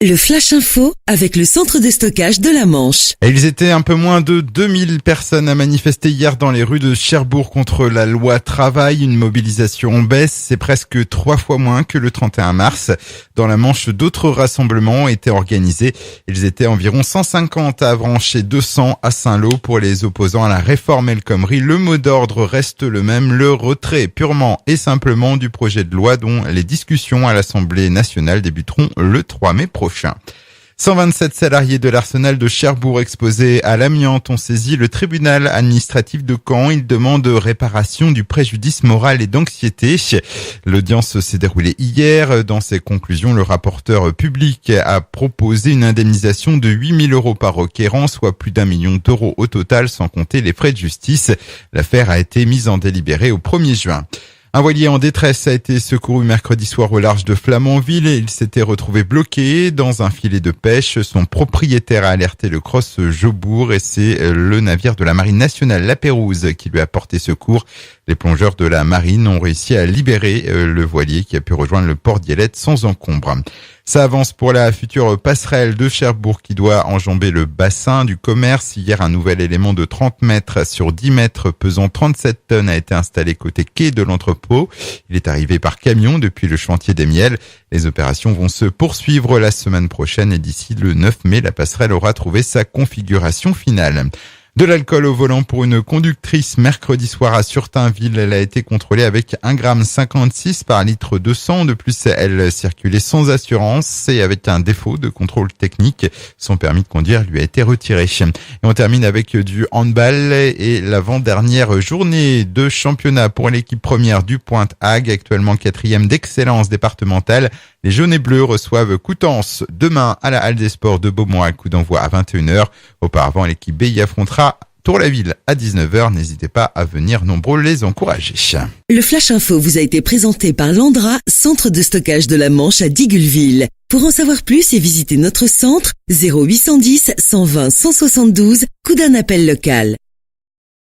Le Flash Info avec le centre de stockage de la Manche. Et ils étaient un peu moins de 2000 personnes à manifester hier dans les rues de Cherbourg contre la loi travail. Une mobilisation en baisse, c'est presque 3 fois moins que le 31 mars. Dans la Manche, d'autres rassemblements étaient organisés. Ils étaient environ 150 à Avranches et 200 à Saint-Lô. Pour les opposants à la réforme El Khomri, le mot d'ordre reste le même, le retrait purement et simplement du projet de loi dont les discussions à l'Assemblée nationale débuteront le 3 mai prochain. 127 salariés de l'Arsenal de Cherbourg exposés à l'amiante ont saisi le tribunal administratif de Caen. Ils demandent réparation du préjudice moral et d'anxiété. L'audience s'est déroulée hier. Dans ses conclusions, le rapporteur public a proposé une indemnisation de 8 000 € par requérant, soit plus d'1 million d'euros au total, sans compter les frais de justice. L'affaire a été mise en délibéré au 1er juin. Un voilier en détresse a été secouru mercredi soir au large de Flamanville et il s'était retrouvé bloqué dans un filet de pêche. Son propriétaire a alerté le Cross Jobourg et c'est le navire de la Marine nationale La Pérouse qui lui a porté secours. Les plongeurs de la Marine ont réussi à libérer le voilier qui a pu rejoindre le port d'Yelette sans encombre. Ça avance pour la future passerelle de Cherbourg qui doit enjamber le bassin du commerce. Hier, un nouvel élément de 30 mètres sur 10 mètres pesant 37 tonnes a été installé côté quai de l'entrepôt. Il est arrivé par camion depuis le chantier des Miels. Les opérations vont se poursuivre la semaine prochaine et d'ici le 9 mai, la passerelle aura trouvé sa configuration finale. De l'alcool au volant pour une conductrice mercredi soir à Surtainville. Elle a été contrôlée avec 1,56 g par litre de sang. De plus, elle circulait sans assurance et avec un défaut de contrôle technique. Son permis de conduire lui a été retiré. Et on termine avec du handball et l'avant-dernière journée de championnat pour l'équipe première du Pointe-Hague, actuellement 4e d'excellence départementale. Les jaunes et bleus reçoivent Coutances demain à la Halle des Sports de Beaumont, coup d'envoi à 21h. Auparavant, l'équipe B y affrontera Tour-la-Ville à 19h. N'hésitez pas à venir nombreux les encourager. Le Flash Info vous a été présenté par Landra, centre de stockage de la Manche à Digoulville. Pour en savoir plus et visiter notre centre, 0810 120 172, coup d'un appel local.